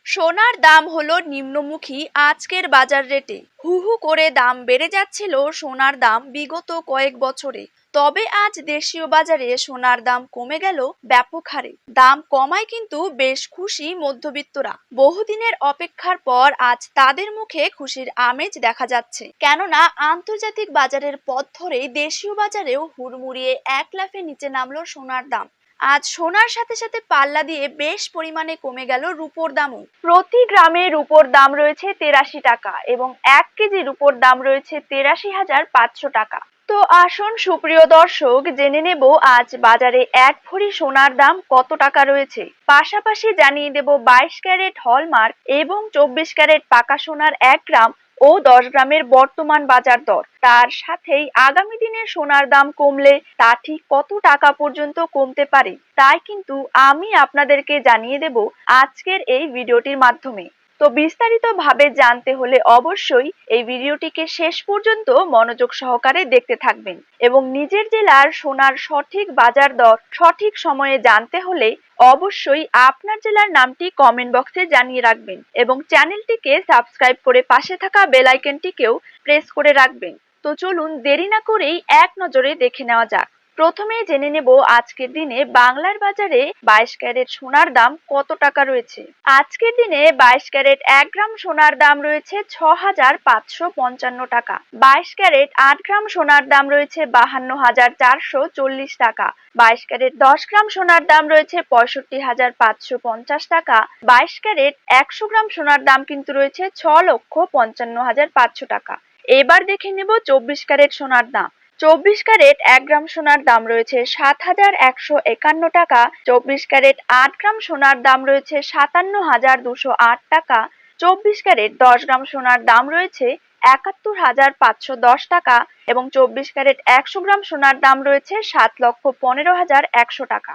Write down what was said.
সোনার দাম হলো নিম্নমুখী আজকের বাজার রেটে। হু হু করে দাম বেড়ে যাচ্ছিল সোনার দাম বিগত কয়েক বছরে। তবে আজ দেশীয় বাজারে সোনার দাম কমে গেল ব্যাপক হারে। দাম কমায় কিন্তু বেশ খুশি মধ্যবিত্তরা। বহুদিনের অপেক্ষার পর আজ তাদের মুখে খুশির আমেজ দেখা যাচ্ছে, কেননা আন্তর্জাতিক বাজারের পথ ধরেই দেশীয় বাজারেও হুড়মুড়িয়ে এক লাফে নিচে নামলো সোনার দাম। আজ সোনার সাথে সাথে পাল্লা দিয়ে বেশ পরিমাণে কমে গেল রূপোর দামও। প্রতি গ্রামে রূপোর দাম রয়েছে 83 টাকা এবং 1 কেজি রূপোর দাম রয়েছে 83,500 টাকা। তো আসুন সুপ্রিয় দর্শক, জেনে নেব আজ বাজারে 1 ভরি সোনার দাম কত টাকা রয়েছে। পাশাপাশি জানিয়ে দেব 22 ক্যারেট হলমার্ক এবং 24 ক্যারেট পাকা সোনার 1 গ্রাম ও 10 গ্রামের বর্তমান বাজার দর। তার সাথেই আগামী দিনে সোনার দাম কমলে তা ঠিক কত টাকা পর্যন্ত কমতে পারে, তাই কিন্তু আমি আপনাদেরকে জানিয়ে দেব আজকের এই ভিডিওটির মাধ্যমে। তো বিস্তারিতভাবে জানতে হলে অবশ্যই এই ভিডিওটিকে শেষ পর্যন্ত মনোযোগ সহকারে দেখতে থাকবেন এবং নিজের জেলার সোনার সঠিক বাজার দর সঠিক সময়ে জানতে হলে অবশ্যই আপনার জেলার নামটি কমেন্ট বক্সে জানিয়ে রাখবেন এবং চ্যানেলটিকে সাবস্ক্রাইব করে পাশে থাকা বেল আইকনটিকেও প্রেস করে রাখবেন। তো চলুন দেরি না করেই এক নজরে দেখে নেওয়া যাক। প্রথমে জেনে নেব আজকের দিনে বাংলার বাজারে 22 ক্যারেট সোনার দাম কত টাকা রয়েছে। আজকের দিনে 22 ক্যারেট 1 গ্রাম সোনার দাম রয়েছে 6,555 টাকা। 22 ক্যারেট 8 গ্রাম সোনার দাম রয়েছে 52,440 টাকা। 22 ক্যারেট 10 গ্রাম সোনার দাম রয়েছে 65,550 টাকা। 22 ক্যারেট 100 গ্রাম সোনার দাম কিন্তু রয়েছে 6,55,500 টাকা। এবার দেখে নেব 24 ক্যারেট সোনার দাম। 24 ক্যারেট 1 গ্রাম সোনার দাম রয়েছে 7,151 টাকা। 24 ক্যারেট 8 গ্রাম সোনার দাম রয়েছে 57,208 টাকা। 24 ক্যারেট 10 গ্রাম সোনার দাম রয়েছে 71,510 টাকা এবং 24 ক্যারেট 100 গ্রাম সোনার দাম রয়েছে 7,15,100 টাকা।